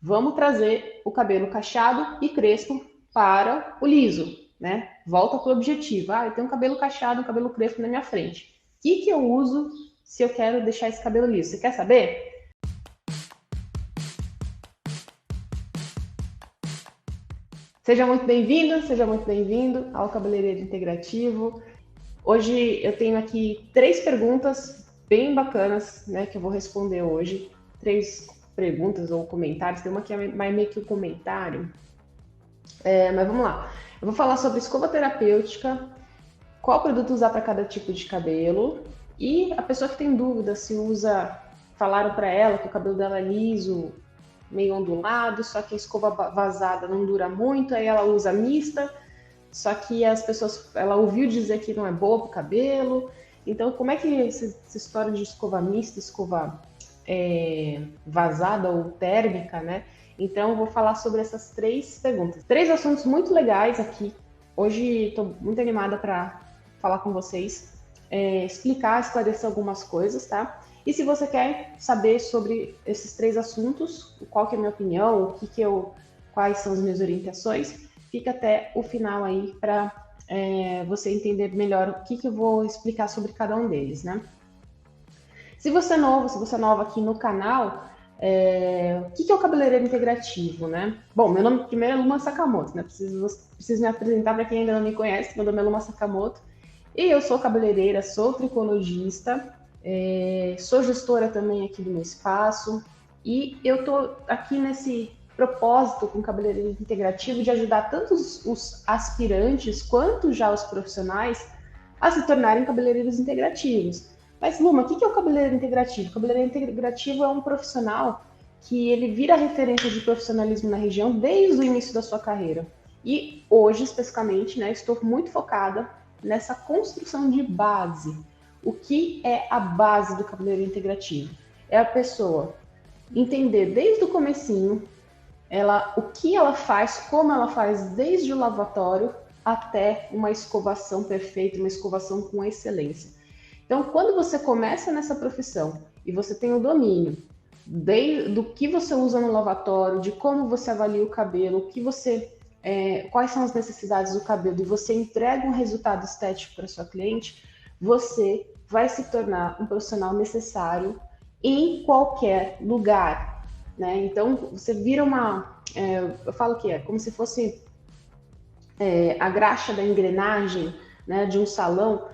Vamos trazer o cabelo cacheado e crespo para o liso, né? Volta para o objetivo. Ah, eu tenho um cabelo cacheado, um cabelo crespo na minha frente. O que eu uso se eu quero deixar esse cabelo liso? Você quer saber? Seja muito bem-vindo ao Cabeleireiro Integrativo. Hoje eu tenho aqui 3 perguntas bem bacanas, né, que eu vou responder hoje. 3 perguntas ou comentários. Tem uma que é mais meio que um comentário. Mas vamos lá. Eu vou falar sobre escova terapêutica, qual produto usar para cada tipo de cabelo e a pessoa que tem dúvida se usa, falaram para ela que o cabelo dela é liso, meio ondulado, só que a escova vazada não dura muito, aí ela usa mista, só que as pessoas, ela ouviu dizer que não é boa para o cabelo. Então, como é que essa história de escova mista, escova vazada ou térmica, né? Então, eu vou falar sobre essas 3 perguntas. 3 assuntos muito legais aqui. Hoje estou muito animada para falar com vocês, explicar, esclarecer algumas coisas, tá? E se você quer saber sobre esses 3 assuntos, qual que é a minha opinião, quais são as minhas orientações, fica até o final aí para você entender melhor o que eu vou explicar sobre cada um deles, né? Se você é nova aqui no canal, o que é o cabeleireiro integrativo, né? Bom, meu nome primeiro é Luma Sakamoto, né? Preciso me apresentar para quem ainda não me conhece. Meu nome é Luma Sakamoto e eu sou cabeleireira, sou tricologista, sou gestora também aqui do meu espaço e eu tô aqui nesse propósito com o cabeleireiro integrativo de ajudar tanto os aspirantes quanto já os profissionais a se tornarem cabeleireiros integrativos. Mas, Luma, o que é o cabeleireiro integrativo? O cabeleireiro integrativo é um profissional que ele vira referência de profissionalismo na região desde o início da sua carreira. E hoje, especificamente, né, estou muito focada nessa construção de base. O que é a base do cabeleireiro integrativo? É a pessoa entender desde o comecinho o que ela faz, como ela faz, desde o lavatório até uma escovação perfeita, uma escovação com excelência. Então, quando você começa nessa profissão e você tem o domínio do que você usa no lavatório, de como você avalia o cabelo, quais são as necessidades do cabelo, e você entrega um resultado estético para sua cliente, você vai se tornar um profissional necessário em qualquer lugar, né? Então, você vira eu falo que é como se fosse a graxa da engrenagem, né, de um salão,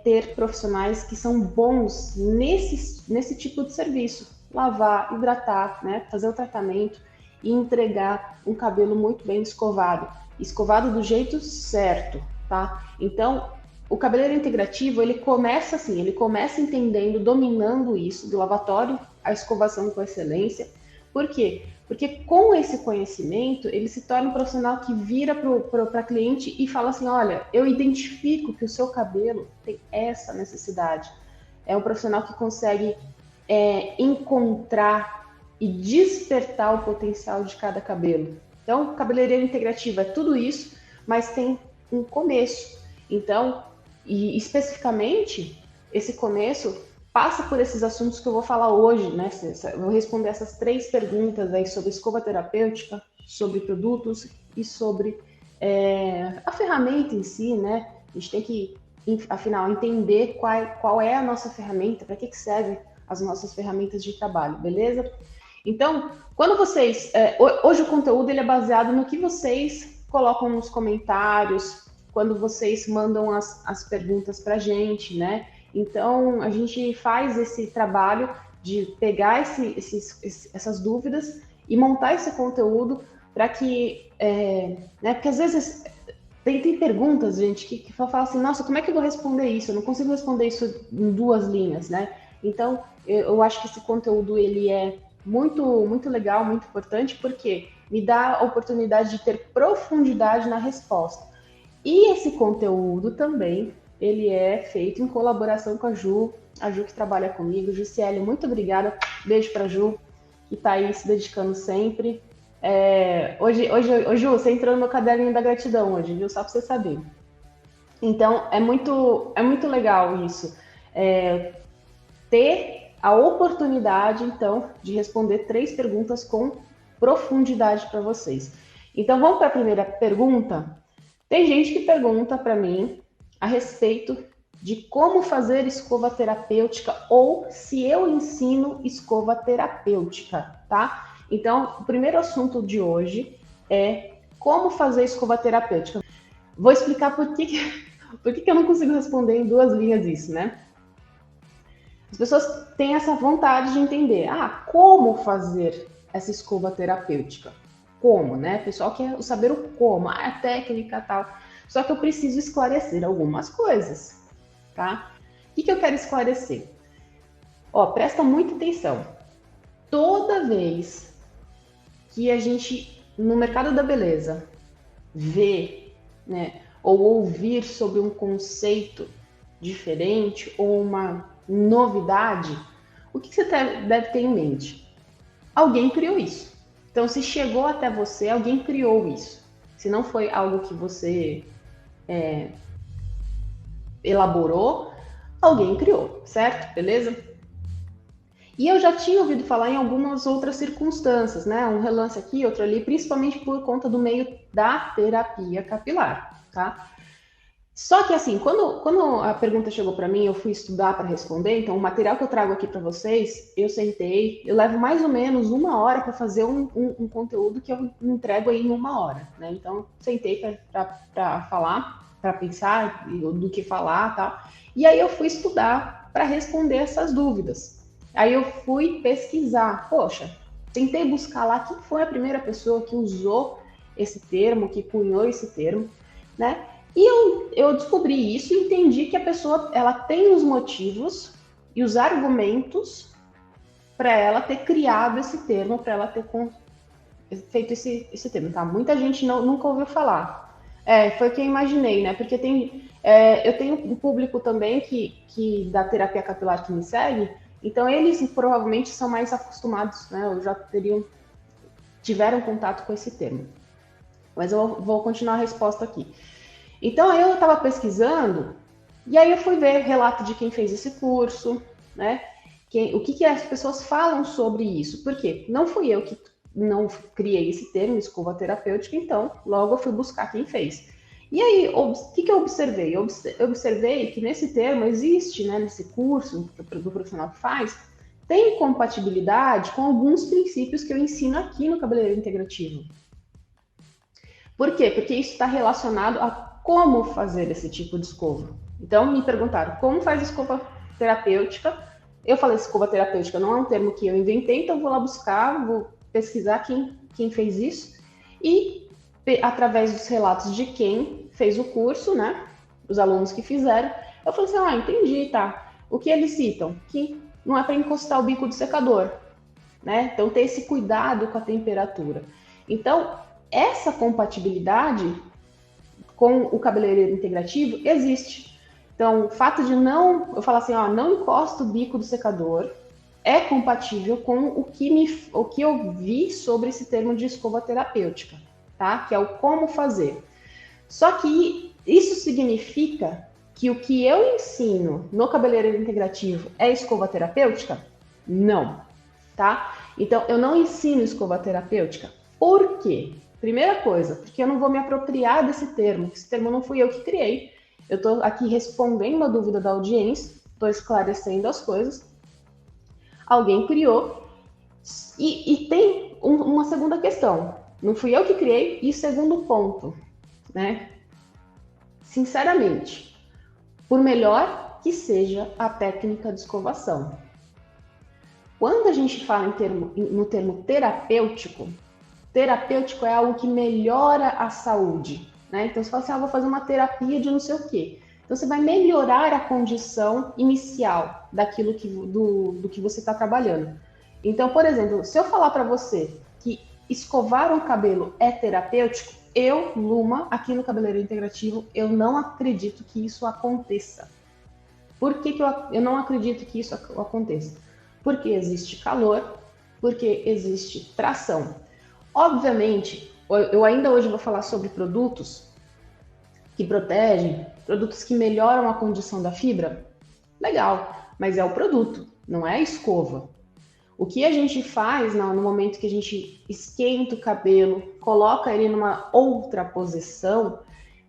ter profissionais que são bons nesse tipo de serviço. Lavar, hidratar, né, fazer o tratamento e entregar um cabelo muito bem escovado. Escovado do jeito certo, tá? Então, o cabeleireiro integrativo, ele começa assim, ele começa entendendo, dominando isso, do lavatório à escovação com excelência. Por quê? Porque com esse conhecimento, ele se torna um profissional que vira para a cliente e fala assim, olha, eu identifico que o seu cabelo tem essa necessidade. É um profissional que consegue encontrar e despertar o potencial de cada cabelo. Então, cabeleireiro integrativo é tudo isso, mas tem um começo. Então, e especificamente, esse começo passa por esses assuntos que eu vou falar hoje, né? Eu vou responder essas 3 perguntas aí sobre escova terapêutica, sobre produtos e sobre a ferramenta em si, né? A gente tem que, afinal, entender qual é a nossa ferramenta, para que servem as nossas ferramentas de trabalho, beleza? Então, quando vocês... hoje o conteúdo ele é baseado no que vocês colocam nos comentários, quando vocês mandam as perguntas para a gente, né? Então, a gente faz esse trabalho de pegar essas dúvidas e montar esse conteúdo para que... né? Porque às vezes tem perguntas, gente, que falam assim, nossa, como é que eu vou responder isso? Eu não consigo responder isso em 2 linhas, né? Então, eu acho que esse conteúdo ele é muito, muito legal, muito importante, porque me dá a oportunidade de ter profundidade na resposta. E esse conteúdo também, ele é feito em colaboração com a Ju que trabalha comigo. Jussiele, muito obrigada. Beijo para a Ju, que está aí se dedicando sempre. Hoje, Ju, você entrou no meu caderninho da gratidão hoje, viu? Só para você saber. Então, é muito legal isso. Ter a oportunidade, então, de responder 3 perguntas com profundidade para vocês. Então vamos para a primeira pergunta. Tem gente que pergunta para mim a respeito de como fazer escova terapêutica ou se eu ensino escova terapêutica, tá? Então, o primeiro assunto de hoje é como fazer escova terapêutica. Vou explicar por que eu não consigo responder em 2 linhas isso, né? As pessoas têm essa vontade de entender, como fazer essa escova terapêutica? Como, né? O pessoal quer saber o como, a técnica e tal. Só que eu preciso esclarecer algumas coisas, tá? O que eu quero esclarecer? Presta muita atenção. Toda vez que a gente, no mercado da beleza, vê, né, ou ouvir sobre um conceito diferente ou uma novidade, o que você deve ter em mente? Alguém criou isso. Então, se chegou até você, alguém criou isso. Se não foi algo que você elaborou, alguém criou, certo? Beleza? E eu já tinha ouvido falar em algumas outras circunstâncias, né? Um relance aqui, outro ali, principalmente por conta do meio da terapia capilar, tá? Só que assim, quando a pergunta chegou para mim, eu fui estudar para responder. Então, o material que eu trago aqui para vocês, eu sentei, eu levo mais ou menos 1 hora para fazer um conteúdo que eu entrego aí em 1 hora, né? Então, sentei para falar, para pensar do que falar, tal. E aí eu fui estudar para responder essas dúvidas. Aí eu fui pesquisar, poxa, tentei buscar lá quem foi a primeira pessoa que usou esse termo, que cunhou esse termo, né? E eu descobri isso e entendi que a pessoa ela tem os motivos e os argumentos para ela ter criado esse termo, para ela ter feito esse termo, tá? Muita gente nunca ouviu falar. Foi o que eu imaginei, né? Porque eu tenho um público também que da terapia capilar que me segue, então eles provavelmente são mais acostumados, né? Ou já tiveram contato com esse termo. Mas eu vou continuar a resposta aqui. Então, eu estava pesquisando e aí eu fui ver relato de quem fez esse curso, né? O que as pessoas falam sobre isso. Por quê? Não fui eu que não criei esse termo, escova terapêutica, então logo eu fui buscar quem fez. E aí, o que eu observei? Eu observei que nesse termo existe, né, nesse curso do profissional que faz, tem compatibilidade com alguns princípios que eu ensino aqui no Cabeleireiro Integrativo. Por quê? Porque isso está relacionado a como fazer esse tipo de escova. Então, me perguntaram como faz escova terapêutica. Eu falei escova terapêutica não é um termo que eu inventei, então vou lá buscar, vou pesquisar quem fez isso. E, através dos relatos de quem fez o curso, né, os alunos que fizeram, eu falei assim, entendi, tá. O que eles citam? Que não é para encostar o bico do secador, né? Então, ter esse cuidado com a temperatura. Então, essa compatibilidade com o cabeleireiro integrativo existe. Então, o fato de eu falar assim, não encosta o bico do secador, é compatível com o que eu vi sobre esse termo de escova terapêutica, tá? Que é o como fazer. Só que isso significa que o que eu ensino no cabeleireiro integrativo é escova terapêutica? Não, tá? Então, eu não ensino escova terapêutica. Por quê? Primeira coisa, porque eu não vou me apropriar desse termo. Esse termo não fui eu que criei. Eu estou aqui respondendo a dúvida da audiência, estou esclarecendo as coisas. Alguém criou. E tem uma segunda questão. Não fui eu que criei. E segundo ponto, né? Sinceramente, por melhor que seja a técnica de escovação, quando a gente fala no termo terapêutico é algo que melhora a saúde, né? Então, você fala assim, vou fazer uma terapia de não sei o quê. Então, você vai melhorar a condição inicial do que você está trabalhando. Então, por exemplo, se eu falar para você que escovar o cabelo é terapêutico, eu, Luma, aqui no Cabeleireiro Integrativo, eu não acredito que isso aconteça. Por que eu não acredito que isso aconteça? Porque existe calor, porque existe tração. Obviamente, eu ainda hoje vou falar sobre produtos que protegem, produtos que melhoram a condição da fibra. Legal, mas é o produto, não é a escova. O que a gente faz no momento que a gente esquenta o cabelo, coloca ele numa outra posição,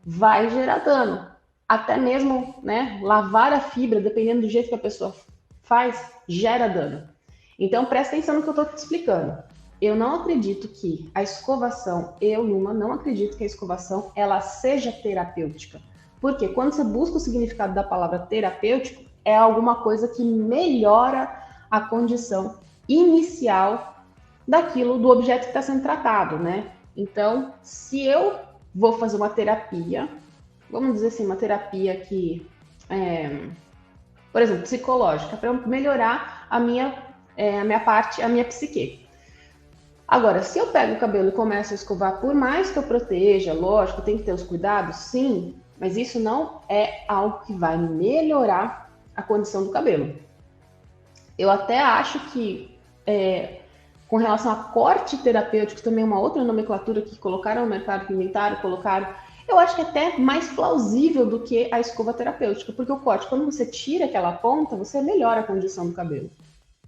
vai gerar dano. Até mesmo, né, lavar a fibra, dependendo do jeito que a pessoa faz, gera dano. Então, presta atenção no que eu estou te explicando. Eu não acredito que a escovação, Numa, não acredito que a escovação ela seja terapêutica. Porque quando você busca o significado da palavra terapêutico, é alguma coisa que melhora a condição inicial do objeto que está sendo tratado, né? Então, se eu vou fazer uma terapia, vamos dizer assim, uma terapia que, por exemplo, psicológica, para melhorar a minha psique. Agora, se eu pego o cabelo e começo a escovar, por mais que eu proteja, lógico, tem que ter os cuidados, sim, mas isso não é algo que vai melhorar a condição do cabelo. Eu até acho que, com relação a corte terapêutico, também é uma outra nomenclatura que colocaram no mercado, que inventaram, eu acho que é até mais plausível do que a escova terapêutica, porque o corte, quando você tira aquela ponta, você melhora a condição do cabelo.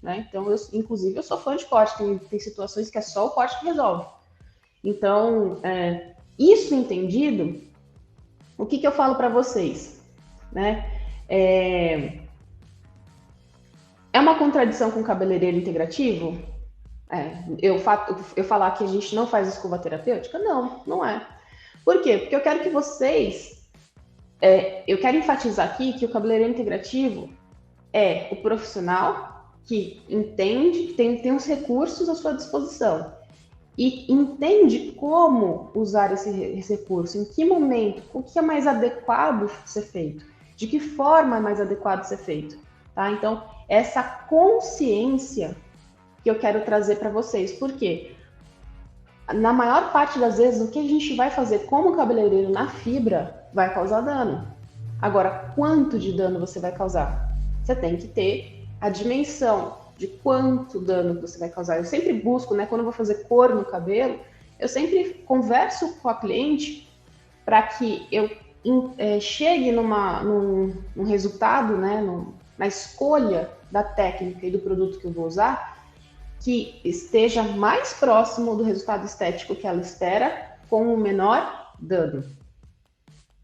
Né? Então, inclusive, eu sou fã de corte, tem situações que é só o corte que resolve. Então, isso entendido, o que eu falo para vocês? Né? É uma contradição com o cabeleireiro integrativo? Eu falar que a gente não faz escova terapêutica? Não, não é. Por quê? Porque eu quero que vocês... eu quero enfatizar aqui que o cabeleireiro integrativo é o profissional que entende, que tem os recursos à sua disposição e entende como usar esse recurso, em que momento, o que é mais adequado ser feito, de que forma é mais adequado ser feito, tá? Então, essa consciência que eu quero trazer para vocês, porque na maior parte das vezes o que a gente vai fazer como cabeleireiro na fibra vai causar dano. Agora, quanto de dano você vai causar? Você tem que ter a dimensão de quanto dano você vai causar. Eu sempre busco, né, quando eu vou fazer cor no cabelo, eu sempre converso com a cliente para que eu chegue num resultado, né, na escolha da técnica e do produto que eu vou usar, que esteja mais próximo do resultado estético que ela espera, com o menor dano.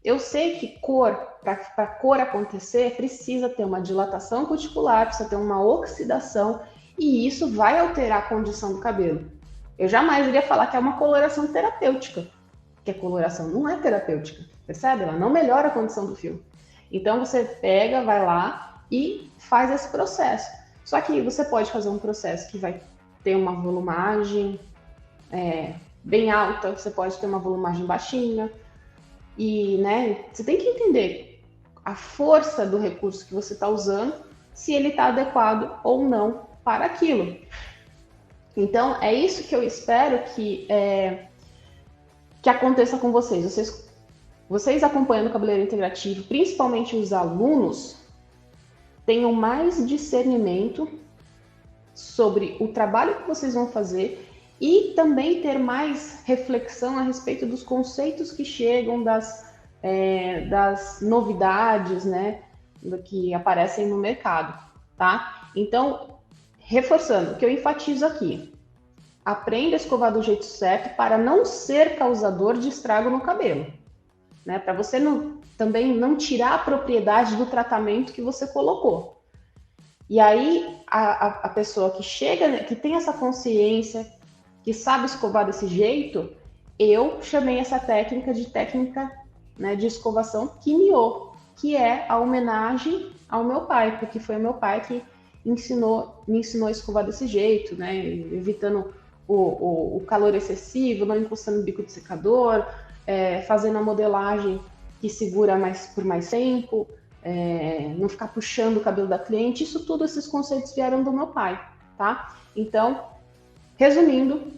Eu sei que para cor acontecer, precisa ter uma dilatação cuticular, precisa ter uma oxidação, e isso vai alterar a condição do cabelo. Eu jamais iria falar que é uma coloração terapêutica, porque a coloração não é terapêutica, percebe? Ela não melhora a condição do fio. Então você pega, vai lá e faz esse processo. Só que você pode fazer um processo que vai ter uma volumagem bem alta, você pode ter uma volumagem baixinha, e, né, você tem que entender a força do recurso que você está usando, se ele está adequado ou não para aquilo. Então, é isso que eu espero que aconteça com vocês. Vocês acompanhando o cabeleireiro integrativo, principalmente os alunos, tenham mais discernimento sobre o trabalho que vocês vão fazer e também ter mais reflexão a respeito dos conceitos que chegam, das novidades, né, do que aparecem no mercado, tá? Então, reforçando, o que eu enfatizo aqui, aprenda a escovar do jeito certo para não ser causador de estrago no cabelo, né? Para você também não tirar a propriedade do tratamento que você colocou. E aí, a pessoa que chega, que tem essa consciência, que sabe escovar desse jeito, eu chamei essa técnica, né, de escovação Kimyo, que é a homenagem ao meu pai, porque foi o meu pai que me ensinou a escovar desse jeito, né, evitando o calor excessivo, não encostando no bico do secador, fazendo a modelagem que segura por mais tempo, não ficar puxando o cabelo da cliente. Isso tudo, esses conceitos vieram do meu pai, tá? Então, resumindo,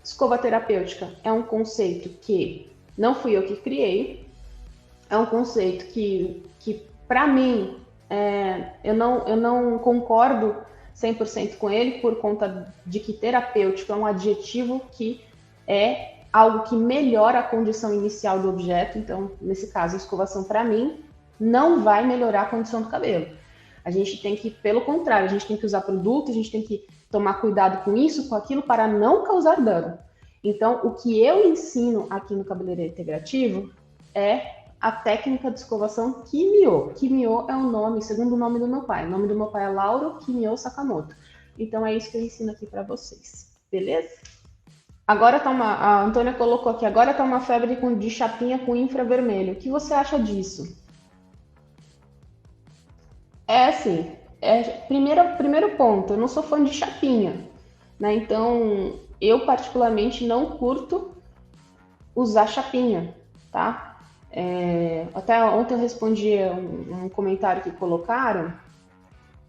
escova terapêutica é um conceito que não fui eu que criei, é um conceito que para mim, eu não concordo 100% com ele, por conta de que terapêutico é um adjetivo que é algo que melhora a condição inicial do objeto. Então, nesse caso, a escovação, para mim, não vai melhorar a condição do cabelo. A gente tem que, pelo contrário, a gente tem que usar produto, a gente tem que tomar cuidado com isso, com aquilo, para não causar dano. Então, o que eu ensino aqui no cabeleireiro integrativo é a técnica de escovação Kimyo. Kimyo é o nome, segundo o nome do meu pai. O nome do meu pai é Lauro Kimyo Sakamoto. Então, é isso que eu ensino aqui para vocês. Beleza? Agora tá a Antônia colocou aqui, agora tá uma febre de chapinha com infravermelho. O que você acha disso? É assim, primeiro ponto, eu não sou fã de chapinha, né? Então, eu particularmente não curto usar chapinha, tá? Até ontem eu respondi um comentário que colocaram,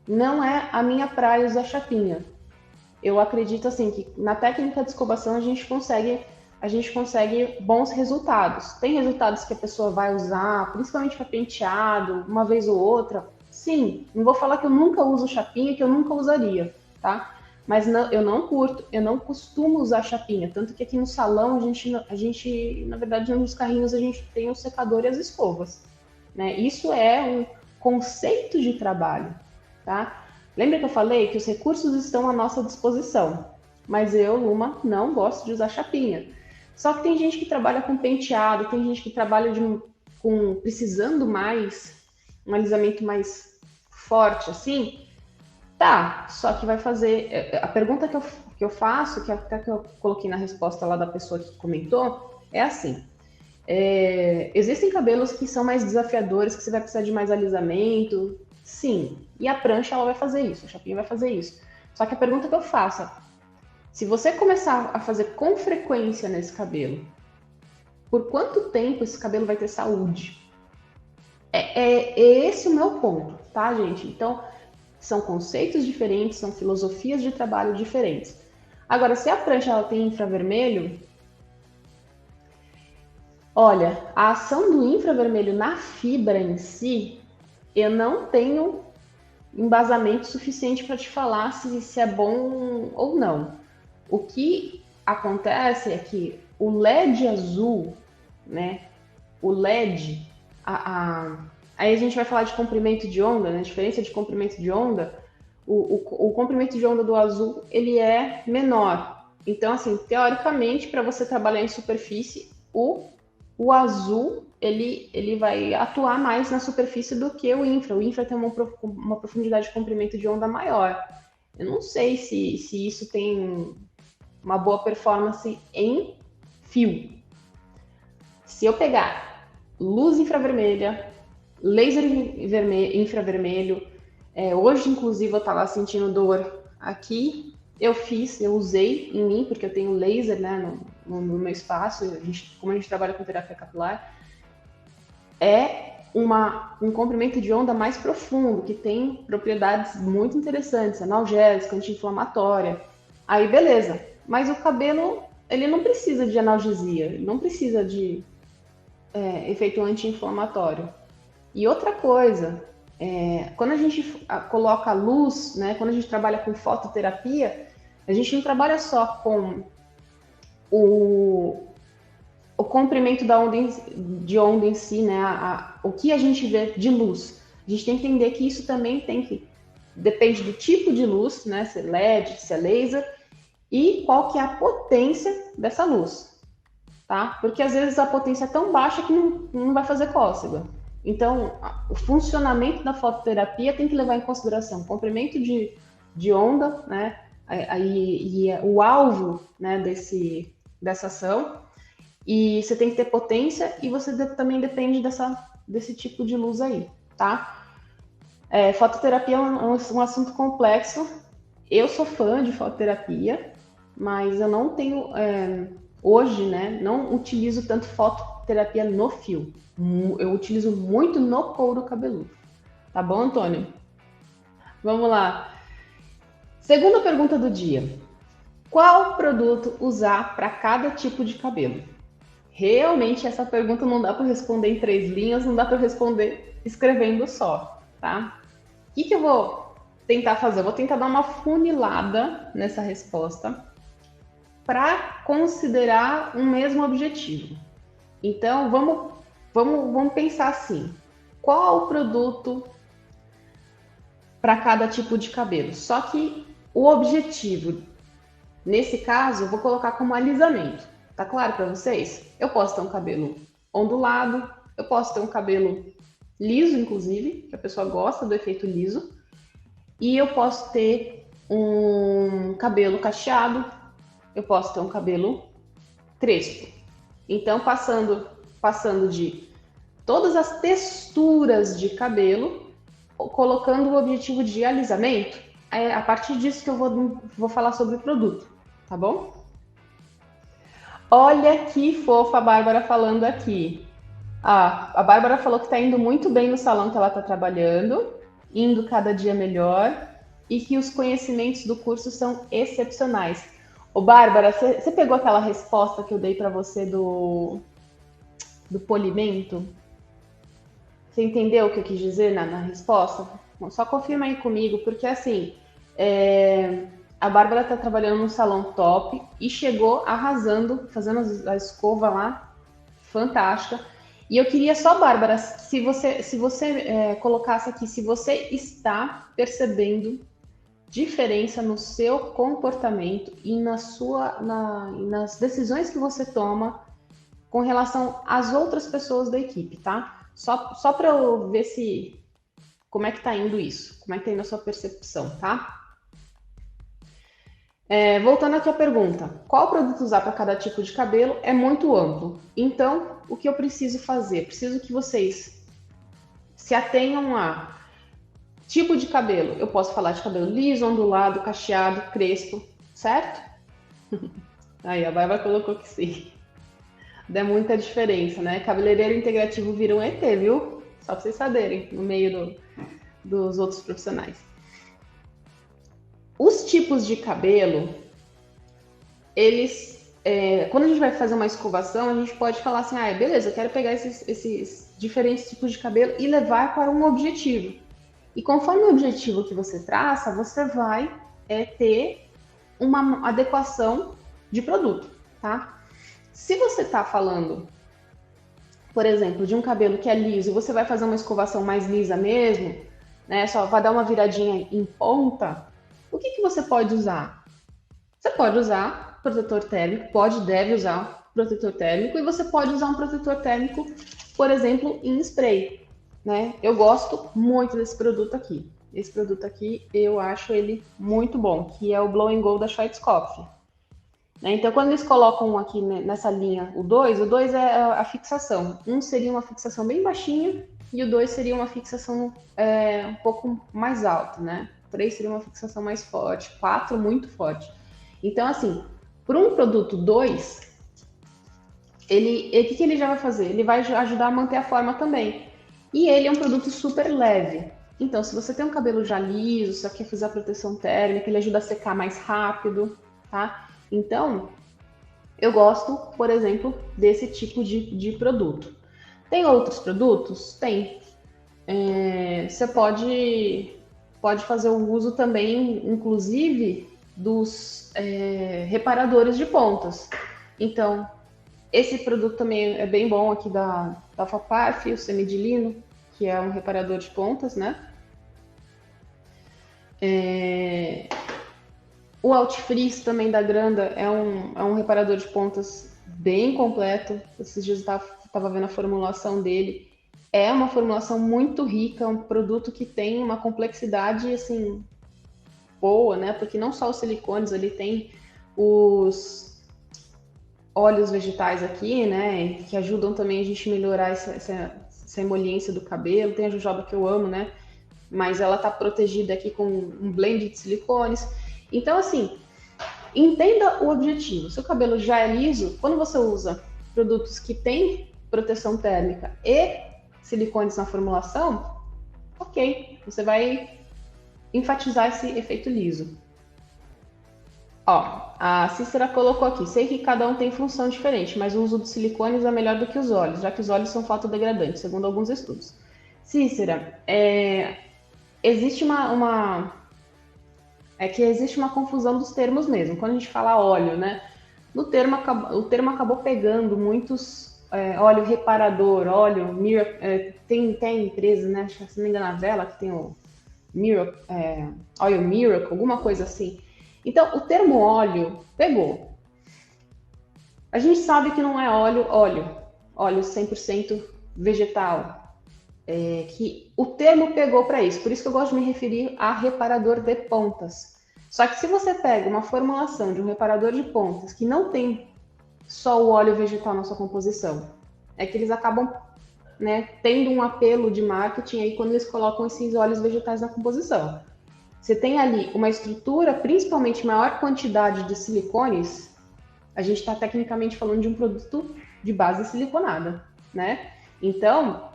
não é a minha praia usar chapinha. Eu acredito assim que na técnica de escovação a gente consegue bons resultados. Tem resultados que a pessoa vai usar, principalmente para penteado, uma vez ou outra. Sim, não vou falar que eu nunca uso chapinha, que eu nunca usaria, tá? Mas não, eu não curto, eu não costumo usar chapinha. Tanto que aqui no salão, a gente na verdade, nos carrinhos a gente tem o secador e as escovas, né? Isso é um conceito de trabalho, tá? Lembra que eu falei que os recursos estão à nossa disposição, mas eu, Luma, não gosto de usar chapinha. Só que tem gente que trabalha com penteado, tem gente que trabalha precisando mais, um alisamento mais forte, assim. Tá, só que vai fazer... A pergunta que eu faço, que até que eu coloquei na resposta lá da pessoa que comentou, é assim. Existem cabelos que são mais desafiadores, que você vai precisar de mais alisamento, sim. E a prancha, ela vai fazer isso, a chapinha vai fazer isso. Só que a pergunta que eu faço, se você começar a fazer com frequência nesse cabelo, por quanto tempo esse cabelo vai ter saúde? É esse o meu ponto, tá, gente? Então, são conceitos diferentes, são filosofias de trabalho diferentes. Agora, se a prancha ela tem infravermelho, olha, a ação do infravermelho na fibra em si, eu não tenho embasamento suficiente para te falar se é bom ou não. O que acontece é que o LED azul, né? O LED, aí a gente vai falar de comprimento de onda, né? Diferença de comprimento de onda. O comprimento de onda do azul, ele é menor. Então, assim, teoricamente, para você trabalhar em superfície, o azul ele vai atuar mais na superfície do que o infra. O infra tem uma profundidade de comprimento de onda maior. Eu não sei se isso tem uma boa performance em fio. Se eu pegar luz infravermelha, laser infravermelho, hoje inclusive eu estava sentindo dor aqui, eu usei em mim, porque eu tenho laser, né, no meu espaço, como a gente trabalha com terapia capilar, é um comprimento de onda mais profundo, que tem propriedades muito interessantes, analgésica, anti-inflamatória. Aí, beleza. Mas o cabelo, ele não precisa de analgesia, ele não precisa de efeito anti-inflamatório. E outra coisa, quando a gente coloca luz, né, quando a gente trabalha com fototerapia, a gente não trabalha só com o comprimento de onda em si, né? O que a gente vê de luz. A gente tem que entender que isso também depende do tipo de luz, né? Se é LED, se é laser, e qual que é a potência dessa luz, tá? Porque às vezes a potência é tão baixa que não vai fazer cócega. Então, o funcionamento da fototerapia tem que levar em consideração o comprimento de onda, né? E o alvo, né, dessa ação. E você tem que ter potência e você também depende desse tipo de luz aí, tá? Fototerapia é um assunto complexo. Eu sou fã de fototerapia, mas eu não tenho, hoje, né, não utilizo tanto fototerapia no fio. Eu utilizo muito no couro cabeludo. Tá bom, Antônio? Vamos lá. Segunda pergunta do dia. Qual produto usar para cada tipo de cabelo? Realmente, essa pergunta não dá para responder em 3 linhas, não dá para responder escrevendo só, tá? O que eu vou tentar fazer? Eu vou tentar dar uma funilada nessa resposta para considerar um mesmo objetivo. Então, vamos pensar assim. Qual o produto para cada tipo de cabelo? Só que O objetivo, nesse caso, eu vou colocar como alisamento. Tá claro para vocês? Eu posso ter um cabelo ondulado, eu posso ter um cabelo liso, inclusive, que a pessoa gosta do efeito liso, e eu posso ter um cabelo cacheado, eu posso ter um cabelo crespo. Então, passando de todas as texturas de cabelo, colocando o objetivo de alisamento, é a partir disso que eu vou falar sobre o produto, tá bom? Olha que fofa a Bárbara falando aqui. Ah, a Bárbara falou que está indo muito bem no salão que ela está trabalhando, indo cada dia melhor, e que os conhecimentos do curso são excepcionais. Ô, Bárbara, você pegou aquela resposta que eu dei para você do polimento? Você entendeu o que eu quis dizer na resposta? Bom, só confirma aí comigo, porque assim, a Bárbara está trabalhando num salão top e chegou arrasando, fazendo a escova lá, fantástica. E eu queria só, Bárbara, se você colocasse aqui, se você está percebendo diferença no seu comportamento e nas decisões que você toma com relação às outras pessoas da equipe, tá? Só para eu ver como é que tá indo isso, como é que tá indo a sua percepção, tá? Voltando aqui à pergunta, qual produto usar para cada tipo de cabelo é muito amplo. Então, o que eu preciso fazer? Preciso que vocês se atenham a tipo de cabelo. Eu posso falar de cabelo liso, ondulado, cacheado, crespo, certo? Aí, a Bárbara colocou que sim. Dá muita diferença, né? Cabeleireiro integrativo vira um ET, viu? Só para vocês saberem, no meio dos outros profissionais. Os tipos de cabelo, eles, quando a gente vai fazer uma escovação, a gente pode falar assim, beleza, eu quero pegar esses diferentes tipos de cabelo e levar para um objetivo. E conforme o objetivo que você traça, você vai ter uma adequação de produto, tá? Se você está falando, por exemplo, de um cabelo que é liso, você vai fazer uma escovação mais lisa mesmo, né? Só vai dar uma viradinha em ponta. O que você pode usar? Você pode usar protetor térmico, deve usar protetor térmico, e você pode usar um protetor térmico, por exemplo, em spray, né? Eu gosto muito desse produto aqui. Esse produto aqui, eu acho ele muito bom, que é o Blow and Go da Schwarzkopf. Então, quando eles colocam aqui nessa linha o 2 é a fixação. Um seria uma fixação bem baixinha e o 2 seria uma fixação um pouco mais alta, né? 3 seria uma fixação mais forte, 4 muito forte. Então, assim, para um produto 2, o que ele já vai fazer? Ele vai ajudar a manter a forma também. E ele é um produto super leve. Então, se você tem um cabelo já liso, você quer fazer a proteção térmica, ele ajuda a secar mais rápido, tá? Então, eu gosto, por exemplo, desse tipo de produto. Tem outros produtos? Tem. Você pode fazer o uso também, inclusive, dos reparadores de pontas. Então, esse produto também é bem bom aqui da Faparf, o Semidilino, que é um reparador de pontas, né? O Outfreeze também da Granda é um reparador de pontas bem completo. Esses dias eu estava vendo a formulação dele. É uma formulação muito rica, um produto que tem uma complexidade assim boa, né? Porque não só os silicones, ele tem os óleos vegetais aqui, né? Que ajudam também a gente melhorar essa emoliência do cabelo. Tem a jojoba que eu amo, né? Mas ela tá protegida aqui com um blend de silicones. Então, assim, entenda o objetivo. Se o cabelo já é liso, quando você usa produtos que têm proteção térmica e silicones na formulação, ok, você vai enfatizar esse efeito liso. Ó, a Cícera colocou aqui, sei que cada um tem função diferente, mas o uso dos silicones é melhor do que os óleos, já que os óleos são fotodegradantes, segundo alguns estudos. Cícera, existe existe uma confusão dos termos mesmo. Quando a gente fala óleo, né? O termo acabou pegando muitos óleo reparador, óleo mirror, tem empresas, né? Se não me engano, a Vela que tem Oil Miracle, alguma coisa assim. Então, o termo óleo pegou. A gente sabe que não é óleo 100% vegetal, que o termo pegou para isso, por isso que eu gosto de me referir a reparador de pontas. Só que se você pega uma formulação de um reparador de pontas que não tem só o óleo vegetal na sua composição, é que eles acabam, né, tendo um apelo de marketing aí quando eles colocam esses óleos vegetais na composição. Você tem ali uma estrutura, principalmente maior quantidade de silicones, a gente está tecnicamente falando de um produto de base siliconada, né? Então,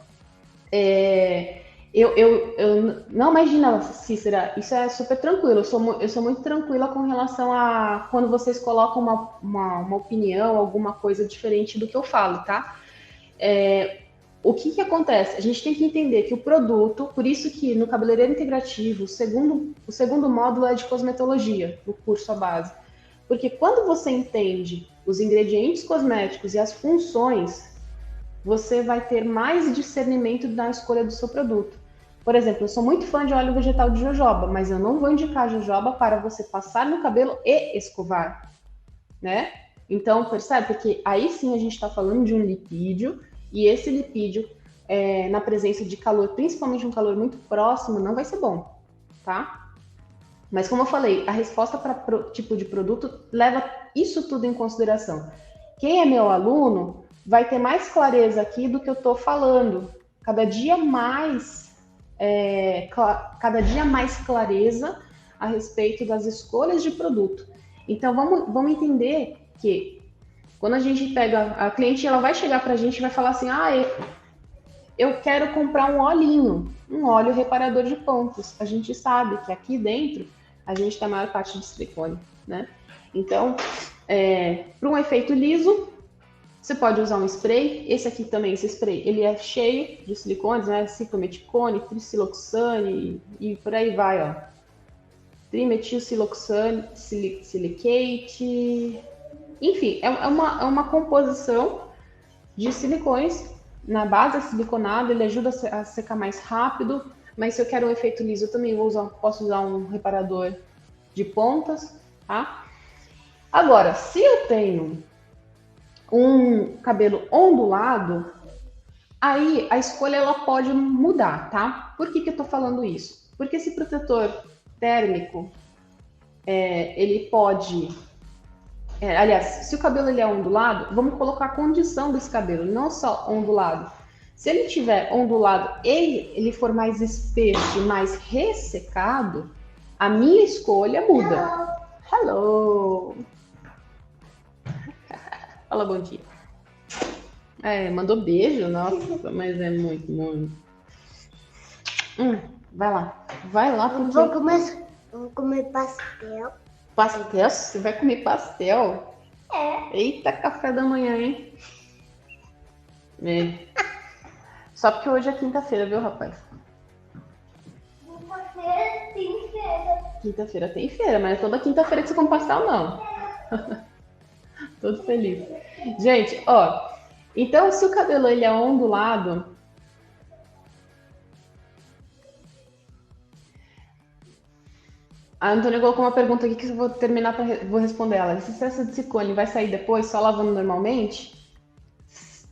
eu não imagina, Cícera, isso é super tranquilo. Eu sou muito tranquila com relação a quando vocês colocam uma opinião, alguma coisa diferente do que eu falo, tá? O que acontece? A gente tem que entender que o produto, por isso que no cabeleireiro integrativo, o segundo módulo é de cosmetologia, no curso à base. Porque quando você entende os ingredientes cosméticos e as funções, você vai ter mais discernimento na escolha do seu produto. Por exemplo, eu sou muito fã de óleo vegetal de jojoba, mas eu não vou indicar jojoba para você passar no cabelo e escovar, né? Então, percebe que aí sim a gente está falando de um lipídio, e esse lipídio, na presença de calor, principalmente um calor muito próximo, não vai ser bom, tá? Mas como eu falei, a resposta para tipo de produto leva isso tudo em consideração. Quem é meu aluno vai ter mais clareza aqui do que eu estou falando. Cada dia mais clareza a respeito das escolhas de produto. Então vamos entender que quando a gente pega a cliente, ela vai chegar para a gente e vai falar assim: eu quero comprar um olhinho, um óleo reparador de pontos. A gente sabe que aqui dentro a gente tem a maior parte de silicone, né? Então, para um efeito liso, você pode usar um spray. Esse aqui também, esse spray, ele é cheio de silicones, né? Ciclometicone, trisiloxane e por aí vai, ó. Trimetilsiloxane, silicate, enfim, é uma composição de silicones. Na base é siliconado, ele ajuda a secar mais rápido, mas se eu quero um efeito liso, eu também posso usar um reparador de pontas, tá? Agora, se eu tenho um cabelo ondulado, aí a escolha ela pode mudar, tá? Por que eu tô falando isso? Porque esse protetor térmico, ele pode... aliás, se o cabelo ele é ondulado, vamos colocar a condição desse cabelo, não só ondulado. Se ele tiver ondulado e ele for mais espesso e mais ressecado, a minha escolha muda. Hello! Fala bom dia. Mandou beijo? Nossa, mas é muito, muito. Vai lá. Vai lá. Porque... Vou comer pastel. Pastel? Você vai comer pastel? Eita, café da manhã, hein? Só porque hoje é quinta-feira, viu, rapaz? Quinta-feira tem feira. Quinta-feira tem feira, mas é toda quinta-feira que você come pastel, não. Todo feliz. Gente, ó. Então, se o cabelo ele é ondulado, a Antônia colocou uma pergunta aqui que eu vou terminar vou responder ela. Esse excesso de silicone vai sair depois, só lavando normalmente?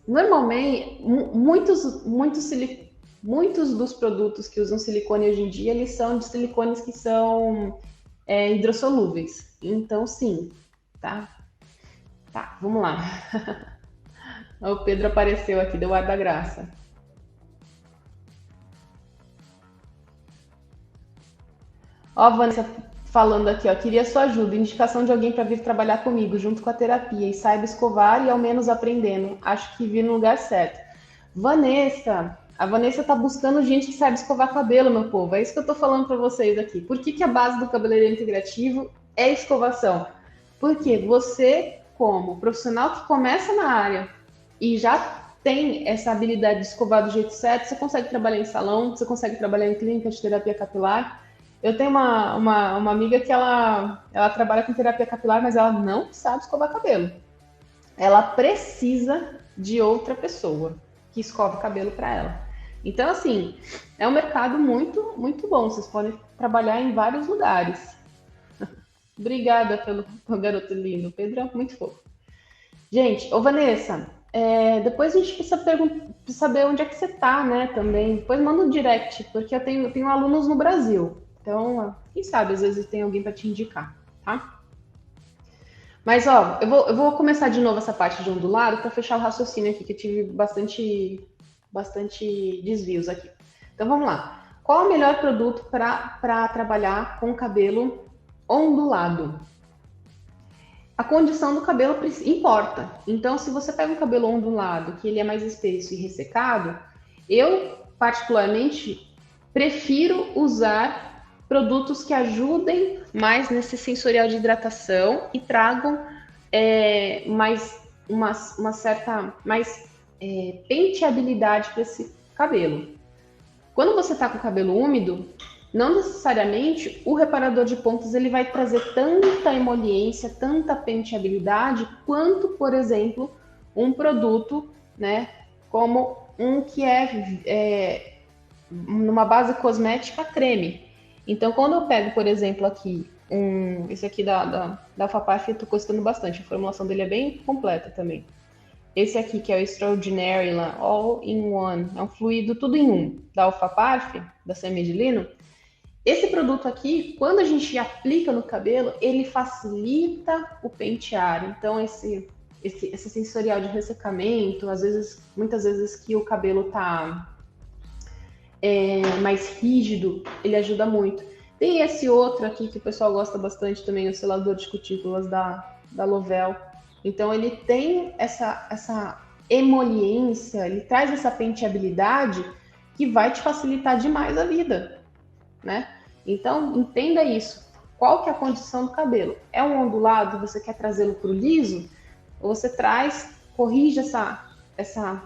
Normalmente, muitos dos produtos que usam silicone hoje em dia, eles são de silicones que são hidrossolúveis. Então, sim, tá? Tá, vamos lá. O Pedro apareceu aqui, deu ar da graça. Ó, a Vanessa falando aqui, ó, queria sua ajuda, indicação de alguém para vir trabalhar comigo, junto com a terapia, e saiba escovar e ao menos aprendendo. Acho que vi no lugar certo. Vanessa, a Vanessa tá buscando gente que saiba escovar cabelo, meu povo. É isso que eu tô falando para vocês aqui. Por que a base do cabeleireiro integrativo é escovação? Porque você, como profissional que começa na área e já tem essa habilidade de escovar do jeito certo, você consegue trabalhar em salão, você consegue trabalhar em clínica de terapia capilar. Eu tenho uma amiga que ela trabalha com terapia capilar, mas ela não sabe escovar cabelo. Ela precisa de outra pessoa que escova o cabelo para ela. Então, assim, é um mercado muito, muito bom. Vocês podem trabalhar em vários lugares. Obrigada pelo garoto lindo. O Pedro é muito fofo. Gente, ô Vanessa, depois a gente precisa saber onde é que você tá, né, também. Depois manda um direct, porque eu tenho alunos no Brasil. Então, quem sabe, às vezes tem alguém para te indicar, tá? Mas, ó, eu vou começar de novo essa parte de ondulado para fechar o raciocínio aqui, que eu tive bastante desvios aqui. Então, vamos lá. Qual é o melhor produto para trabalhar com cabelo ondulado? A condição do cabelo importa. Então, se você pega um cabelo ondulado, que ele é mais espesso e ressecado, eu, particularmente, prefiro usar produtos que ajudem mais nesse sensorial de hidratação e tragam mais uma certa mais penteabilidade para esse cabelo. Quando você está com o cabelo úmido, não necessariamente o reparador de pontas ele vai trazer tanta emoliência, tanta penteabilidade, quanto, por exemplo, um produto, né, como um que é numa base cosmética creme. Então, quando eu pego, por exemplo, aqui, esse aqui da Alphapar, eu tô gostando bastante, a formulação dele é bem completa também. Esse aqui, que é o Extraordinary All in One, é um fluido tudo em um, da Alphapar, da semi de lino. Esse produto aqui, quando a gente aplica no cabelo, ele facilita o pentear. Então, esse sensorial de ressecamento, muitas vezes que o cabelo tá mais rígido, ele ajuda muito. Tem esse outro aqui que o pessoal gosta bastante também, o selador de cutículas da Lovell. Então, ele tem essa emoliência, ele traz essa penteabilidade que vai te facilitar demais a vida, né? Então, entenda isso. Qual que é a condição do cabelo? É um ondulado, você quer trazê-lo para o liso? Ou você corrige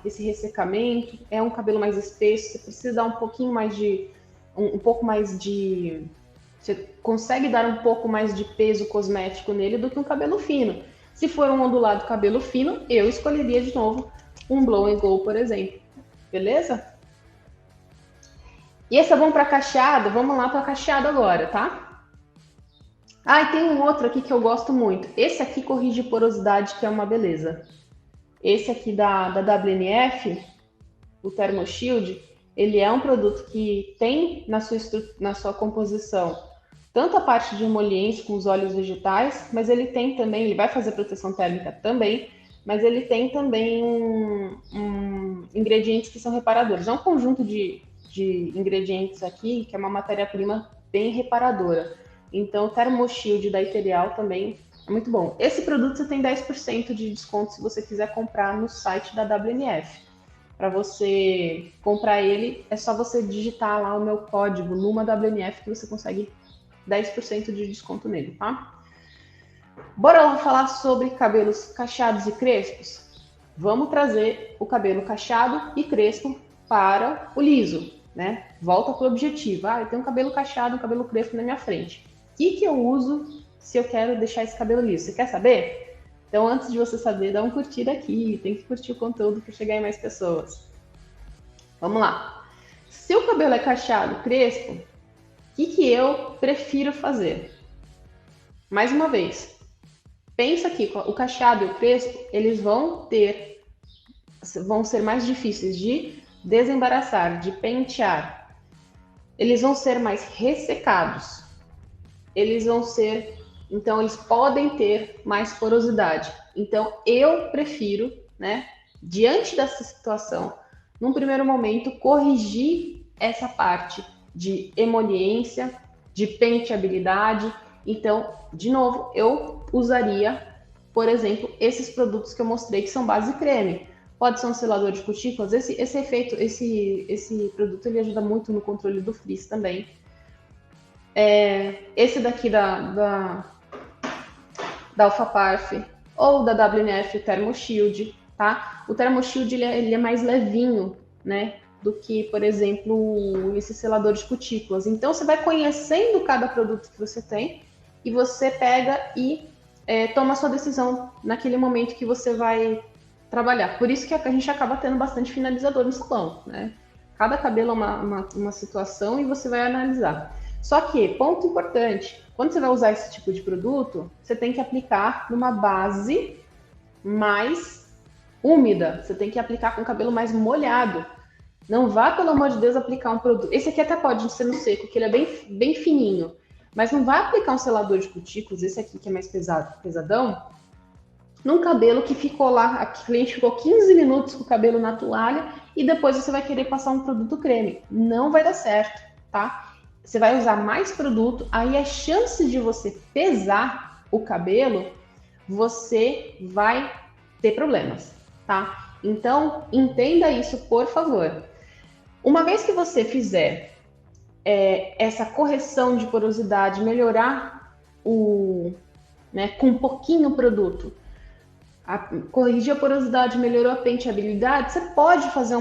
esse ressecamento? É um cabelo mais espesso, você precisa dar um pouquinho mais você consegue dar um pouco mais de peso cosmético nele do que um cabelo fino. Se for um ondulado cabelo fino, eu escolheria de novo um Blow and Go, por exemplo. Beleza? E esse é bom para cacheado? Vamos lá para cacheado agora, tá? Ah, e tem um outro aqui que eu gosto muito. Esse aqui corrige porosidade, que é uma beleza. Esse aqui da WNF, o Thermo Shield, ele é um produto que tem na sua composição tanto a parte de emoliência com os óleos vegetais, mas ele tem também, ele vai fazer proteção térmica também, mas ele tem também ingredientes que são reparadores. É um conjunto de ingredientes aqui, que é uma matéria-prima bem reparadora. Então, o Thermo Shield da Eterial também é muito bom. Esse produto você tem 10% de desconto se você quiser comprar no site da WNF. Para você comprar ele, é só você digitar lá o meu código numa WNF que você consegue 10% de desconto nele, tá? Bora lá falar sobre cabelos cacheados e crespos? Vamos trazer o cabelo cacheado e crespo para o liso, né? Volta para o objetivo. Eu tenho um cabelo cacheado, um cabelo crespo na minha frente. O que eu uso se eu quero deixar esse cabelo liso? Você quer saber? Então, antes de você saber, dá um curtir aqui. Tem que curtir o conteúdo para chegar em mais pessoas. Vamos lá. Se o cabelo é cacheado, crespo, o que eu prefiro fazer? Mais uma vez, pensa aqui, o cacheado e o crespo, eles vão ser mais difíceis de desembaraçar, de pentear. Eles vão ser mais ressecados. Então eles podem ter mais porosidade. Então eu prefiro, né, diante dessa situação, num primeiro momento, corrigir essa parte de emoliência, de penteabilidade. Então, de novo, eu usaria, por exemplo, esses produtos que eu mostrei que são base creme. Pode ser um selador de cutículas. Esse produto ele ajuda muito no controle do frizz também. Esse daqui da Alphapar ou da WNF, o Thermo Shield, tá? O Thermo Shield ele é mais levinho, né? Do que, por exemplo, esse selador de cutículas. Então, você vai conhecendo cada produto que você tem e você pega e toma a sua decisão naquele momento que você vai trabalhar. Por isso que a gente acaba tendo bastante finalizador no salão, né? Cada cabelo é uma situação e você vai analisar. Só que, ponto importante, quando você vai usar esse tipo de produto, você tem que aplicar numa base mais úmida. Você tem que aplicar com o cabelo mais molhado. Não vá, pelo amor de Deus, aplicar um produto. Esse aqui até pode ser no seco, que ele é bem fininho. Mas não vai aplicar um selador de cutículas, esse aqui que é mais pesadão, num cabelo que ficou lá, a cliente ficou 15 minutos com o cabelo na toalha e depois você vai querer passar um produto creme. Não vai dar certo, tá? Você vai usar mais produto, aí a chance de você pesar o cabelo, você vai ter problemas, tá? Então, entenda isso, por favor. Uma vez que você fizer essa correção de porosidade, melhorar com um pouquinho produto, corrigir a porosidade, melhorou a penteabilidade, você pode fazer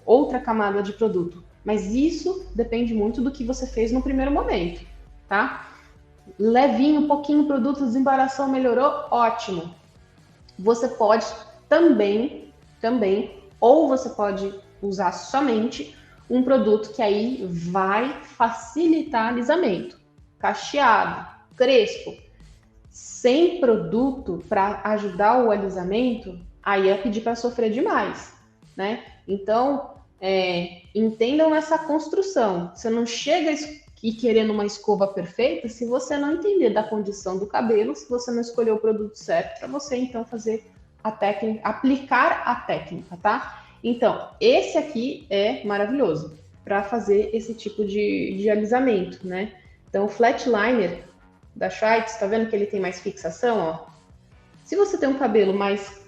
outra camada de produto, mas isso depende muito do que você fez no primeiro momento, tá? Levinho, um pouquinho produto, desembaraçou, melhorou, ótimo. Você pode também, ou você pode usar somente um produto que aí vai facilitar alisamento, cacheado, crespo. Sem produto para ajudar o alisamento, aí é pedir para sofrer demais, né? Então, entendam essa construção. Você não chega e querendo uma escova perfeita se você não entender da condição do cabelo, se você não escolher o produto certo para você, então, fazer a técnica, aplicar a técnica, tá? Então, esse aqui é maravilhoso para fazer esse tipo de alisamento, né? Então, o flatliner da Schweitz, tá vendo que ele tem mais fixação, ó? Se você tem um cabelo mais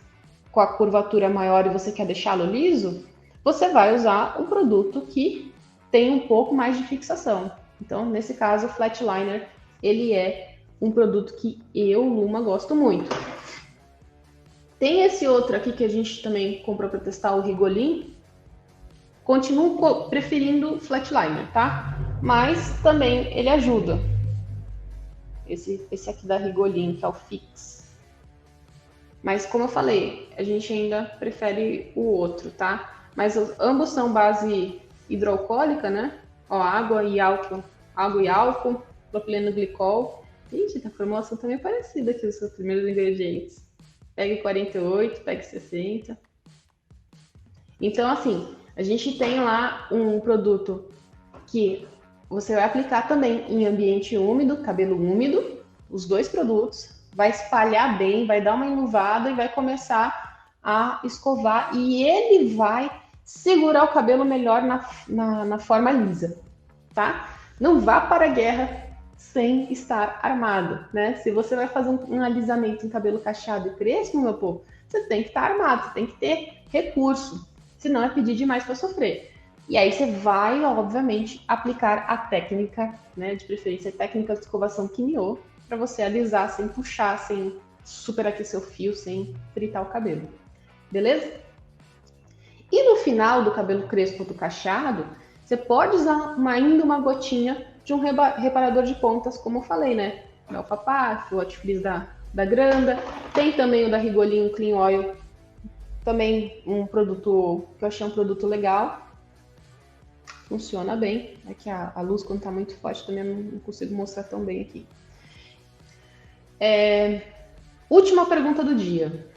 com a curvatura maior e você quer deixá-lo liso, você vai usar um produto que tem um pouco mais de fixação. Então, nesse caso, o flatliner, ele é um produto que eu, Luma, gosto muito. Tem esse outro aqui que a gente também comprou para testar, o Rigolin. Continuo preferindo o flatliner, tá? Mas também ele ajuda. Esse aqui da Rigolin, que é o Fix. Mas como eu falei, a gente ainda prefere o outro, tá? Mas ambos são base hidroalcoólica, né? Ó, água e álcool, propileno glicol. Ixi, a formulação também é parecida aqui, os seus primeiros ingredientes. Pegue 48, pegue 60. Então, assim, a gente tem lá um produto que você vai aplicar também em ambiente úmido, cabelo úmido, os dois produtos, vai espalhar bem, vai dar uma enluvada e vai começar a escovar e ele vai segurar o cabelo melhor na forma lisa, tá? Não vá para a guerra sem estar armado, né? Se você vai fazer um alisamento em cabelo cacheado e crespo, meu povo, você tem que estar armado, você tem que ter recurso, senão é pedir demais para sofrer. E aí você vai, obviamente, aplicar a técnica, né, de preferência a técnica de escovação Kinyo, para você alisar sem puxar, sem superaquecer o fio, sem fritar o cabelo. Beleza? E no final do cabelo crespo ou do cacheado, você pode usar ainda uma gotinha de um reparador de pontas, como eu falei, né? O Alfapaf, o Hot Frizz da Granda. Tem também o da Rigolin, o Clean Oil. Também um produto que eu achei um produto legal. Funciona bem. É que a luz, quando está muito forte, também eu não consigo mostrar tão bem aqui. Última pergunta do dia.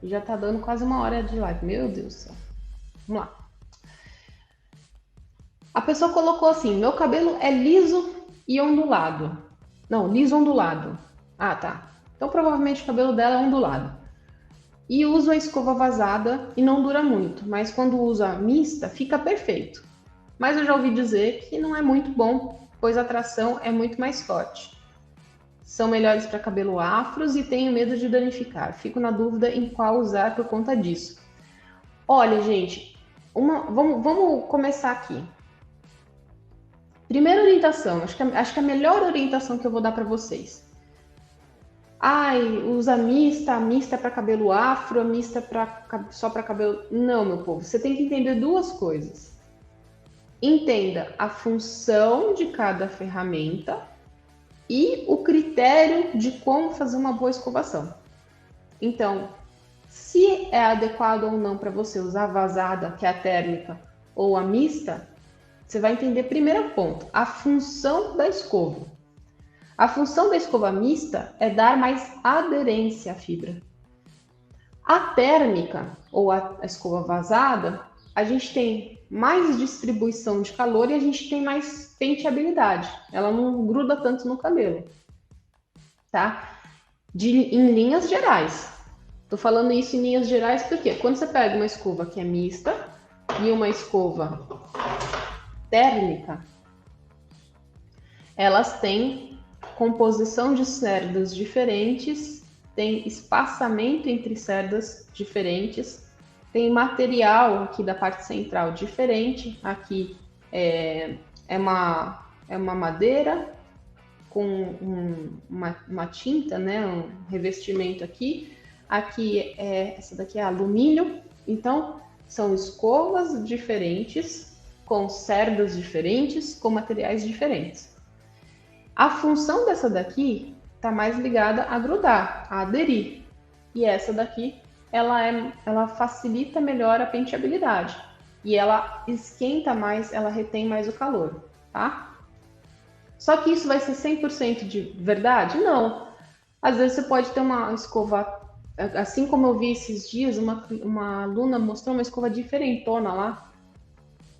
Já está dando quase uma hora de live. Meu Deus do céu. Vamos lá. A pessoa colocou assim: meu cabelo é liso e ondulado. Não, liso ondulado. Ah, tá. Então provavelmente o cabelo dela é ondulado. E uso a escova vazada e não dura muito. Mas quando usa mista, fica perfeito. Mas eu já ouvi dizer que não é muito bom, pois a tração é muito mais forte. São melhores para cabelo afros e tenho medo de danificar. Fico na dúvida em qual usar por conta disso. Olha, gente, vamos começar aqui. Primeira orientação, acho que a melhor orientação que eu vou dar para vocês. Usa mista para cabelo afro, mista só para cabelo... Não, meu povo, você tem que entender duas coisas. Entenda a função de cada ferramenta e o critério de como fazer uma boa escovação. Então, se é adequado ou não para você usar a vazada, que é a térmica, ou a mista, você vai entender primeiro ponto, a função da escova. A função da escova mista é dar mais aderência à fibra. A térmica, ou a escova vazada, a gente tem mais distribuição de calor e a gente tem mais penteabilidade. Ela não gruda tanto no cabelo, tá? Em linhas gerais. Tô falando isso em linhas gerais porque quando você pega uma escova que é mista e uma escova térmica, elas têm composição de cerdas diferentes, tem espaçamento entre cerdas diferentes, tem material aqui da parte central diferente. Aqui é uma madeira com uma tinta, né, um revestimento aqui. Aqui essa daqui é alumínio. Então são escovas diferentes, com cerdas diferentes, com materiais diferentes. A função dessa daqui está mais ligada a grudar, a aderir. E essa daqui, ela facilita melhor a penteabilidade. E ela esquenta mais, ela retém mais o calor, tá? Só que isso vai ser 100% de verdade? Não. Às vezes você pode ter uma escova, assim como eu vi esses dias, uma aluna mostrou uma escova diferentona lá,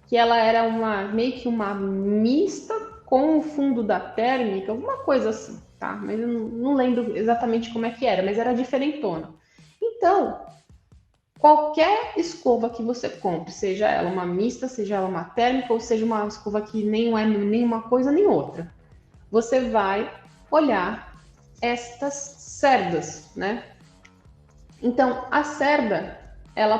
que ela era meio que uma mista com o fundo da térmica, alguma coisa assim, tá? Mas eu não lembro exatamente como é que era, mas era diferentona. Então, qualquer escova que você compre, seja ela uma mista, seja ela uma térmica, ou seja uma escova que nem é nem uma coisa nem outra, você vai olhar estas cerdas, né? Então, a cerda, ela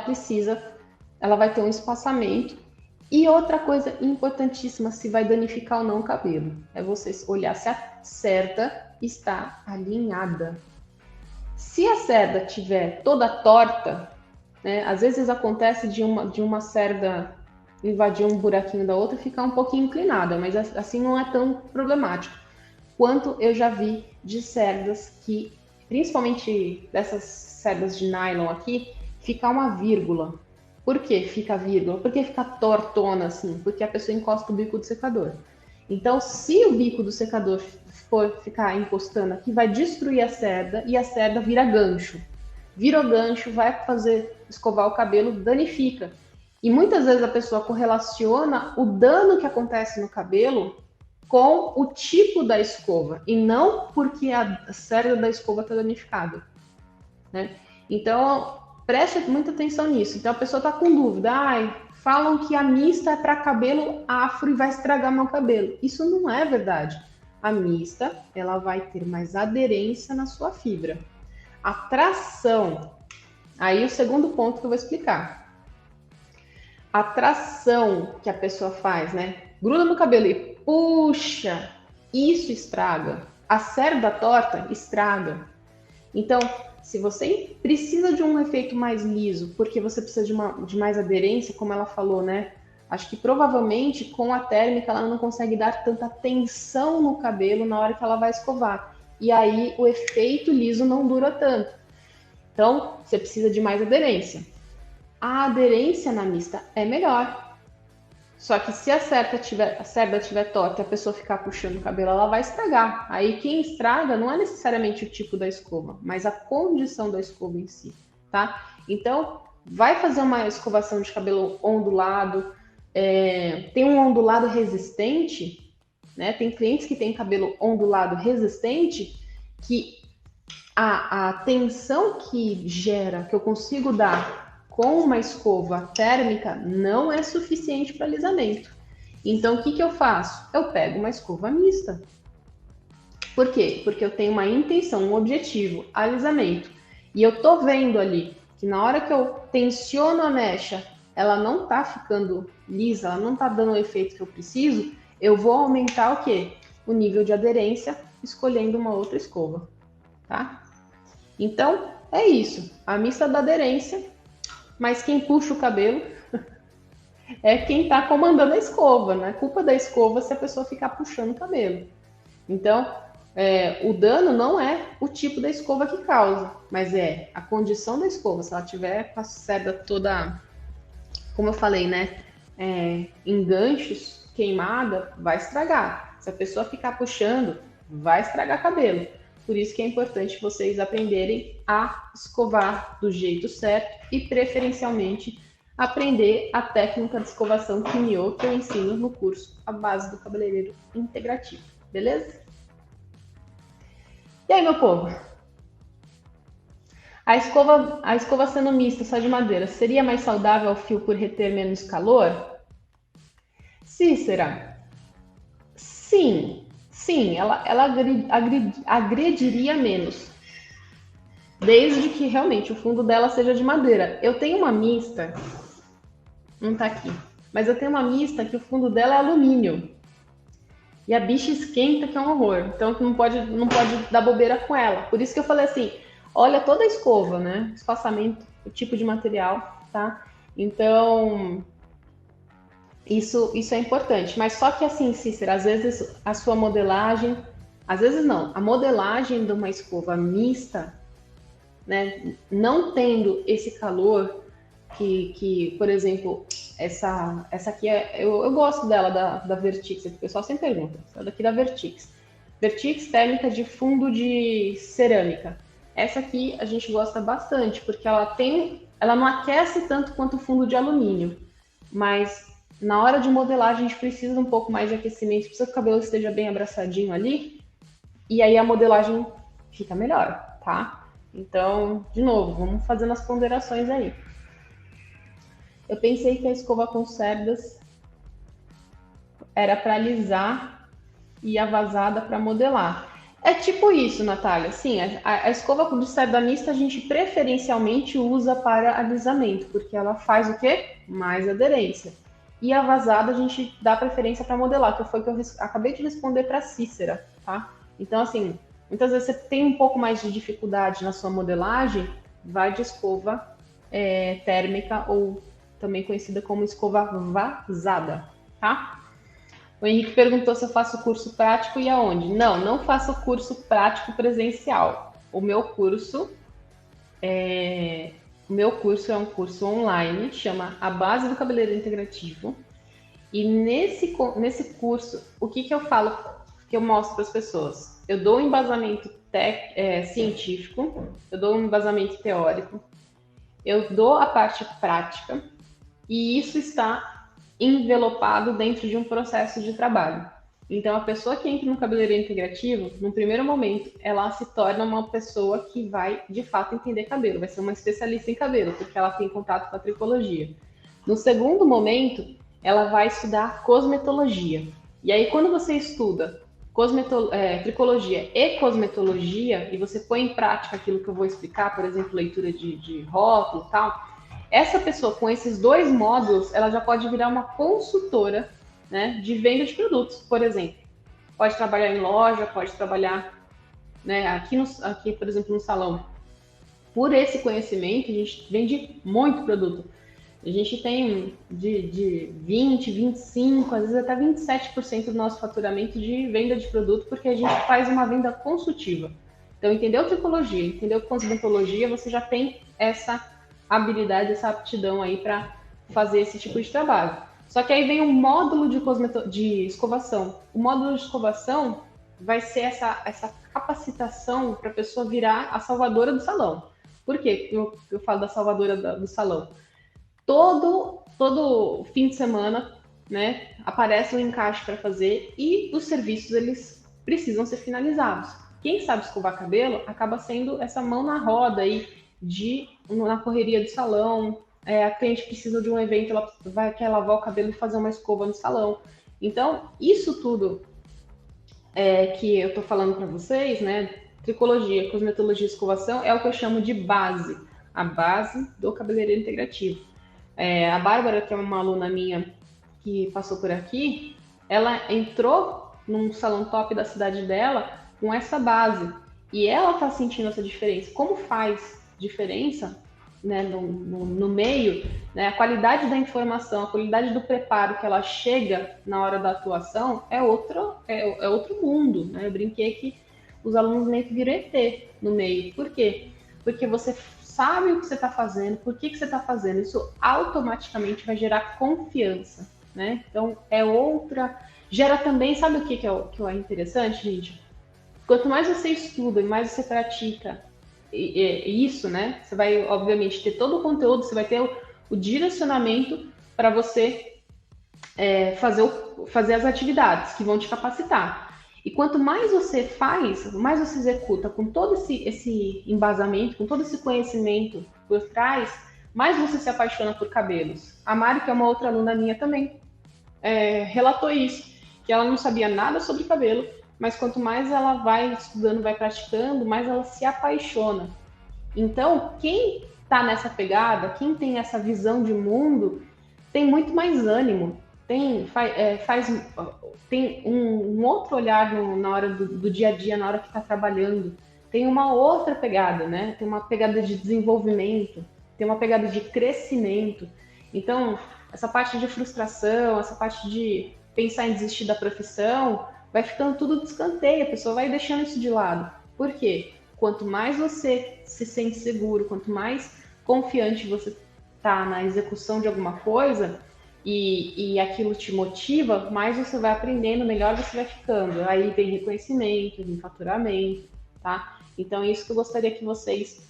vai ter um espaçamento. E outra coisa importantíssima, se vai danificar ou não o cabelo, é você olhar se a cerda está alinhada. Se a cerda estiver toda torta, né, às vezes acontece de uma cerda invadir um buraquinho da outra e ficar um pouquinho inclinada, mas assim não é tão problemático quanto eu já vi de cerdas que, principalmente dessas cerdas de nylon aqui, fica uma vírgula. Por que fica vírgula? Por que fica tortona assim? Porque a pessoa encosta o bico do secador. Então, se o bico do secador for ficar encostando aqui, vai destruir a cerda e a cerda vira gancho. Vira o gancho, vai fazer escovar o cabelo, danifica. E muitas vezes a pessoa correlaciona o dano que acontece no cabelo com o tipo da escova e não porque a cerda da escova está danificada, né? Então, preste muita atenção nisso. Então a pessoa está com dúvida. Falam que a mista é para cabelo afro e vai estragar meu cabelo. Isso não é verdade. A mista, ela vai ter mais aderência na sua fibra. A tração. Aí o segundo ponto que eu vou explicar. A tração que a pessoa faz, né? Gruda no cabelo e puxa. Isso estraga. A cerda torta estraga. Então, se você precisa de um efeito mais liso, porque você precisa de mais aderência, como ela falou, né? Acho que provavelmente com a térmica ela não consegue dar tanta tensão no cabelo na hora que ela vai escovar. E aí o efeito liso não dura tanto. Então, você precisa de mais aderência. A aderência na mista é melhor. Só que se a cerda tiver torta e a pessoa ficar puxando o cabelo, ela vai estragar. Aí quem estraga não é necessariamente o tipo da escova, mas a condição da escova em si, tá? Então, vai fazer uma escovação de cabelo ondulado. Tem um ondulado resistente, né? Tem clientes que têm cabelo ondulado resistente, que a tensão que gera, que eu consigo dar com uma escova térmica não é suficiente para alisamento. Então, o que eu faço? Eu pego uma escova mista. Por quê? Porque eu tenho uma intenção, um objetivo, alisamento. E eu tô vendo ali que na hora que eu tensiono a mecha, ela não tá ficando lisa, ela não tá dando o efeito que eu preciso, eu vou aumentar o quê? O nível de aderência, escolhendo uma outra escova, tá? Então, é isso. A mista da aderência, mas quem puxa o cabelo é quem está comandando a escova, não é culpa da escova se a pessoa ficar puxando o cabelo. Então, o dano não é o tipo da escova que causa, mas é a condição da escova. Se ela tiver com a cerda toda, como eu falei, né, em ganchos, queimada, vai estragar. Se a pessoa ficar puxando, vai estragar cabelo. Por isso que é importante vocês aprenderem a escovar do jeito certo e, preferencialmente, aprender a técnica de escovação Kinyo que eu ensino no curso A Base do Cabeleireiro Integrativo. Beleza? E aí, meu povo? A escova sendo mista, só de madeira, seria mais saudável ao fio por reter menos calor? Cícera, sim, ela agrediria menos, desde que realmente o fundo dela seja de madeira. Eu tenho uma mista, não tá aqui, mas eu tenho uma mista que o fundo dela é alumínio. E a bicha esquenta que é um horror, então não pode dar bobeira com ela. Por isso que eu falei assim, olha toda a escova, né? Espaçamento, o tipo de material, tá? Então, isso é importante. Mas só que assim, Cícera, às vezes a sua modelagem, às vezes não, a modelagem de uma escova mista, né? Não tendo esse calor que por exemplo, essa aqui eu gosto dela, da Vertix, o pessoal sempre pergunta, essa daqui da Vertix. Vertix térmica de fundo de cerâmica. Essa aqui a gente gosta bastante, porque ela não aquece tanto quanto o fundo de alumínio, mas na hora de modelar a gente precisa de um pouco mais de aquecimento, precisa que o cabelo esteja bem abraçadinho ali, e aí a modelagem fica melhor, tá? Então, de novo, vamos fazendo as ponderações aí. Eu pensei que a escova com cerdas era para alisar e a vazada para modelar. É tipo isso, Natália. Sim, a escova de cerda mista a gente preferencialmente usa para alisamento, porque ela faz o quê? Mais aderência. E a vazada a gente dá preferência para modelar, que foi o que eu acabei de responder para a Cícera, tá? Então, assim, muitas vezes você tem um pouco mais de dificuldade na sua modelagem, vai de escova térmica ou também conhecida como escova vazada, tá? O Henrique perguntou se eu faço curso prático e aonde. Não faço curso prático presencial. O meu curso é um curso online, chama A Base do Cabeleireiro Integrativo. E nesse curso, o que eu falo, que eu mostro para as pessoas? Eu dou um embasamento científico, eu dou um embasamento teórico, eu dou a parte prática, e isso está envelopado dentro de um processo de trabalho. Então, a pessoa que entra no cabeleireiro integrativo, no primeiro momento, ela se torna uma pessoa que vai, de fato, entender cabelo, vai ser uma especialista em cabelo, porque ela tem contato com a tricologia. No segundo momento, ela vai estudar cosmetologia. E aí, quando você estuda tricologia e cosmetologia, e você põe em prática aquilo que eu vou explicar, por exemplo, leitura de rótulo e tal, essa pessoa com esses dois módulos, ela já pode virar uma consultora, né, de venda de produtos, por exemplo. Pode trabalhar em loja, pode trabalhar, né, aqui, por exemplo, no salão. Por esse conhecimento, a gente vende muito produto. A gente tem de 20, 25, às vezes até 27% do nosso faturamento de venda de produto, porque a gente faz uma venda consultiva. Então, entendeu tricologia, entendeu cosmetologia, você já tem essa habilidade, essa aptidão aí para fazer esse tipo de trabalho. Só que aí vem o módulo de escovação. O módulo de escovação vai ser essa capacitação para a pessoa virar a salvadora do salão. Por quê? Eu falo da salvadora do salão. Todo fim de semana, né, aparece um encaixe para fazer e os serviços eles precisam ser finalizados. Quem sabe escovar cabelo acaba sendo essa mão na roda aí na correria do salão. A cliente precisa de um evento, ela quer lavar o cabelo e fazer uma escova no salão. Então, isso tudo que eu estou falando para vocês, né, tricologia, cosmetologia e escovação, é o que eu chamo de base, a base do cabeleireiro integrativo. A Bárbara, que é uma aluna minha que passou por aqui, ela entrou num salão top da cidade dela com essa base. E ela está sentindo essa diferença. Como faz diferença, né, no meio, né, a qualidade da informação, a qualidade do preparo que ela chega na hora da atuação é outro mundo. Né? Eu brinquei que os alunos meio que viram ET no meio. Por quê? Porque você sabe o que você está fazendo, por que você está fazendo, isso automaticamente vai gerar confiança, né? Então, gera também, sabe o que é interessante, gente? Quanto mais você estuda e mais você pratica isso, né? Você vai, obviamente, ter todo o conteúdo, você vai ter o direcionamento para você fazer as atividades que vão te capacitar. E quanto mais você faz, mais você executa com todo esse embasamento, com todo esse conhecimento por trás, mais você se apaixona por cabelos. A Mari, que é uma outra aluna minha também, relatou isso, que ela não sabia nada sobre cabelo, mas quanto mais ela vai estudando, vai praticando, mais ela se apaixona. Então, quem está nessa pegada, quem tem essa visão de mundo, tem muito mais ânimo, tem um outro olhar na hora do dia a dia, na hora que está trabalhando, tem uma outra pegada, né? Tem uma pegada de desenvolvimento, tem uma pegada de crescimento. Então, essa parte de frustração, essa parte de pensar em desistir da profissão, vai ficando tudo de escanteio, a pessoa vai deixando isso de lado. Por quê? Quanto mais você se sente seguro, quanto mais confiante você está na execução de alguma coisa, e aquilo te motiva, mais você vai aprendendo, melhor você vai ficando. Aí vem reconhecimento, vem faturamento, tá? Então, isso que eu gostaria que vocês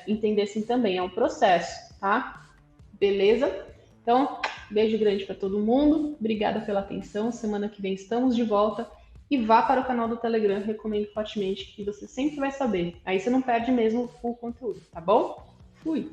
entendessem também. É um processo, tá? Beleza? Então, beijo grande para todo mundo. Obrigada pela atenção. Semana que vem estamos de volta. E vá para o canal do Telegram. Recomendo fortemente, que você sempre vai saber. Aí você não perde mesmo o conteúdo, tá bom? Fui!